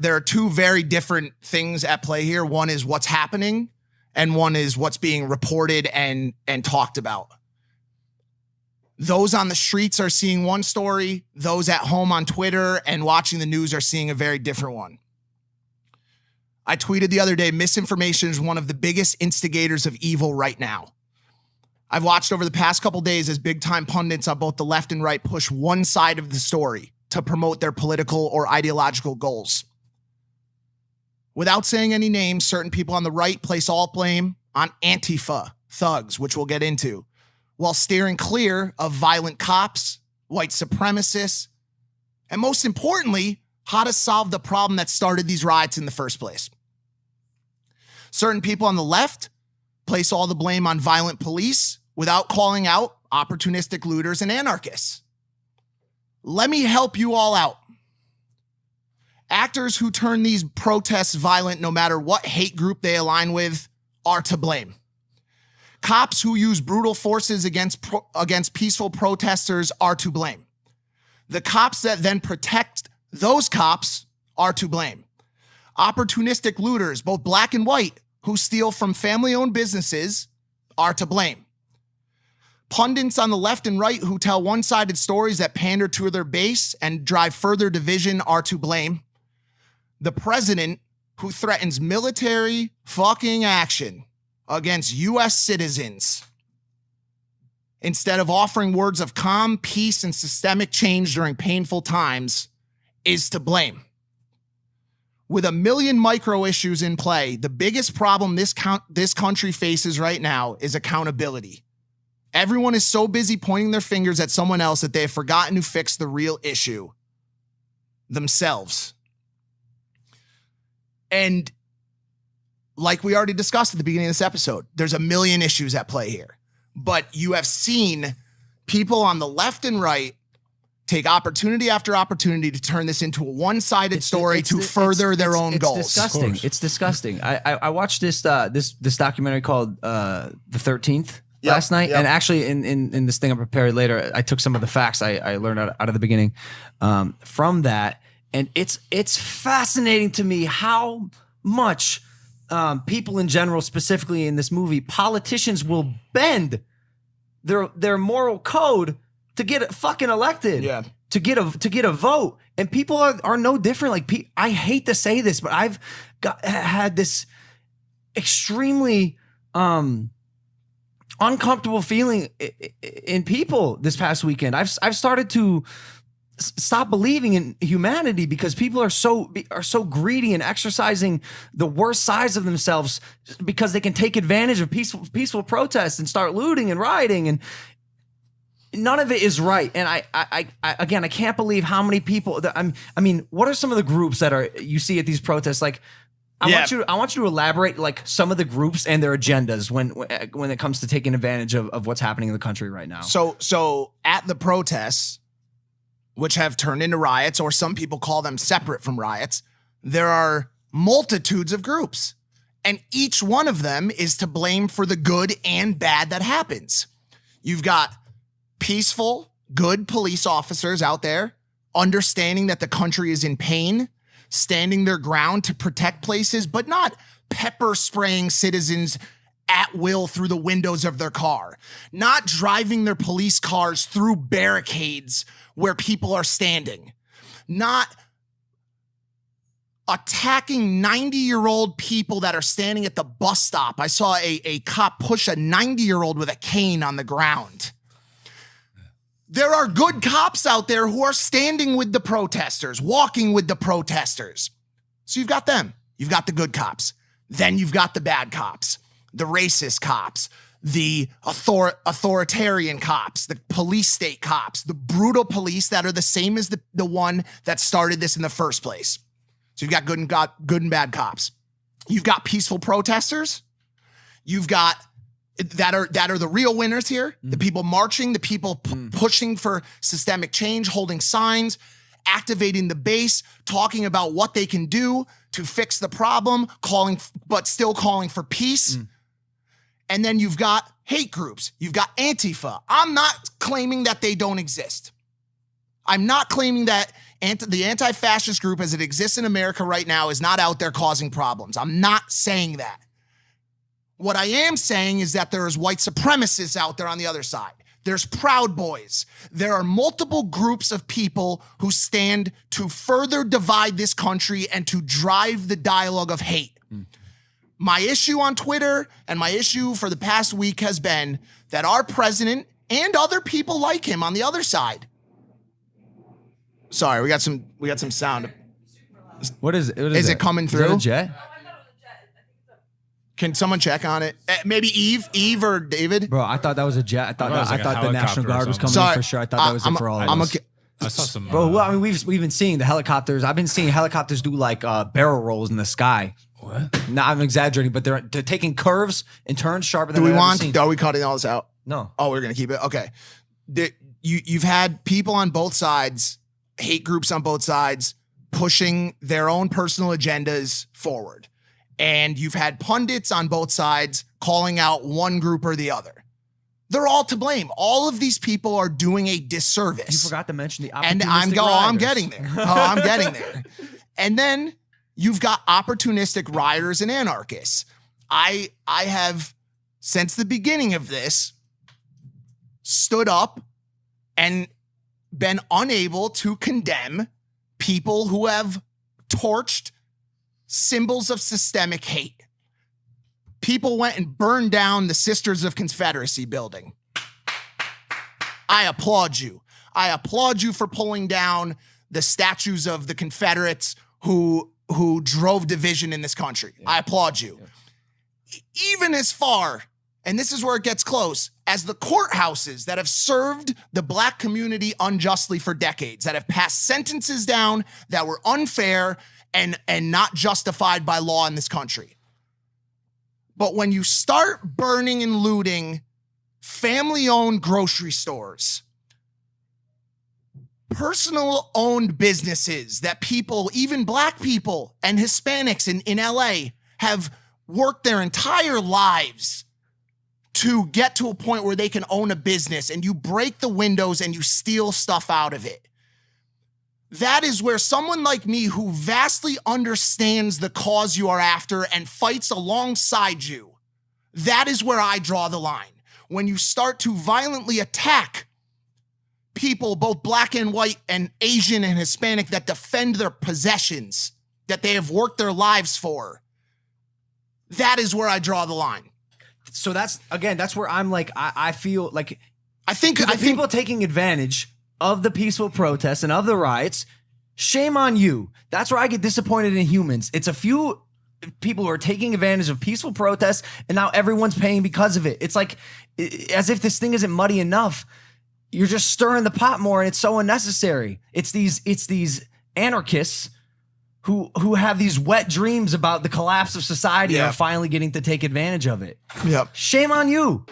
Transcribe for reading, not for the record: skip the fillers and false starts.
are two very different things at play here. One is what's happening, and one is what's being reported and talked about. Those on the streets are seeing one story. Those at home on Twitter and watching the news are seeing a very different one. I tweeted the other day, misinformation is one of the biggest instigators of evil right now. I've watched over the past couple days as big-time pundits on both the left and right push one side of the story to promote their political or ideological goals. Without saying any names, certain people on the right place all blame on Antifa thugs, which we'll get into, while steering clear of violent cops, white supremacists, and most importantly, how to solve the problem that started these riots in the first place. Certain people on the left place all the blame on violent police without calling out opportunistic looters and anarchists. Let me help you all out. Actors who turn these protests violent, no matter what hate group they align with, are to blame. Cops who use brutal forces against peaceful protesters are to blame. The cops that then protect those cops are to blame. Opportunistic looters, both black and white, who steal from family-owned businesses are to blame. Pundits on the left and right who tell one-sided stories that pander to their base and drive further division are to blame. The president who threatens military fucking action against U.S. citizens instead of offering words of calm, peace, and systemic change during painful times is to blame. With a million micro issues in play, the biggest problem this country faces right now is accountability. Everyone is so busy pointing their fingers at someone else that they have forgotten to fix the real issue, themselves. And like we already discussed at the beginning of this episode, there's a million issues at play here. But you have seen people on the left and right take opportunity after opportunity to turn this into a one-sided story to further their own goals. It's disgusting. It's disgusting. I watched this documentary called The 13th last night, and actually in this thing I prepared later, I took some of the facts I learned out of the beginning from that, and it's fascinating to me how much people in general, specifically in this movie, politicians will bend their moral code to get fucking elected, to get a vote, and people are no different. Like, I hate to say this, but I've had this extremely uncomfortable feeling in people this past weekend. I've started to stop believing in humanity because people are so greedy and exercising the worst sides of themselves because they can take advantage of peaceful protests and start looting and rioting, and none of it is right. And I again, I can't believe how many people I mean, what are some of the groups that you see at these protests? Like, I want you to elaborate like some of the groups and their agendas when it comes to taking advantage of what's happening in the country right now. So at the protests, which have turned into riots, or some people call them separate from riots, there are multitudes of groups, and each one of them is to blame for the good and bad that happens. You've got peaceful, good police officers out there understanding that the country is in pain, standing their ground to protect places, but not pepper spraying citizens at will through the windows of their car, not driving their police cars through barricades where people are standing, not attacking 90-year-old people that are standing at the bus stop. I saw a cop push a 90-year-old with a cane on the ground. There are good cops out there who are standing with the protesters, walking with the protesters. So you've got them. You've got the good cops. Then you've got the bad cops, the racist cops, the authoritarian cops, the police state cops, the brutal police that are the same as the one that started this in the first place. So you've got good and bad cops. You've got peaceful protesters. You've got that are the real winners here. The people marching, the people pushing for systemic change, holding signs, activating the base, talking about what they can do to fix the problem, but still calling for peace. And then you've got hate groups. You've got Antifa. I'm not claiming that they don't exist. I'm not claiming that the anti-fascist group as it exists in America right now is not out there causing problems. I'm not saying that. What I am saying is that there is white supremacists out there on the other side. There's Proud Boys. There are multiple groups of people who stand to further divide this country and to drive the dialogue of hate. My issue on Twitter and my issue for the past week has been that our president and other people like him on the other side. Sorry, we got some sound. What is it? Is it coming through? Is that a jet? Can someone check on it? Maybe Eve or David? Bro, I thought that was a jet. I thought like the National Guard was coming in for sure. I thought that was it for all of us. I saw some. Bro, well, I mean, we've been seeing the helicopters. I've been seeing helicopters do like barrel rolls in the sky. What? No, I'm exaggerating, but they're taking curves and turns sharper than I've ever seen. Are we cutting all this out? No. Oh, we're gonna keep it. Okay. You've had people on both sides, hate groups on both sides, pushing their own personal agendas forward. And you've had pundits on both sides calling out one group or the other. They're all to blame. All of these people are doing a disservice. You forgot to mention the and opportunistic I'm rioters. getting there. I'm getting there. And then you've got opportunistic rioters and anarchists. I have, since the beginning of this, stood up and been unable to condemn people who have torched symbols of systemic hate. People went and burned down the Sisters of Confederacy building. I applaud you. I applaud you for pulling down the statues of the Confederates who drove division in this country. Yeah. I applaud you. Yeah. Even as far, and this is where it gets close, as the courthouses that have served the black community unjustly for decades, that have passed sentences down that were unfair and not justified by law in this country. But when you start burning and looting family-owned grocery stores, personal-owned businesses that people, even black people and Hispanics in LA, have worked their entire lives to get to a point where they can own a business, and you break the windows and you steal stuff out of it. That is where someone like me, who vastly understands the cause you are after and fights alongside you, that is where I draw the line. When you start to violently attack people, both black and white and Asian and Hispanic, that defend their possessions that they have worked their lives for, that is where I draw the line. So that's where I'm like, I feel like I think people taking advantage of the peaceful protests and of the riots, shame on you. That's where I get disappointed in humans. It's a few people who are taking advantage of peaceful protests, and now everyone's paying because of it. It's like, as if this thing isn't muddy enough. You're just stirring the pot more, and it's so unnecessary. It's these anarchists who have these wet dreams about the collapse of society and are finally getting to take advantage of it. Yep. Shame on you.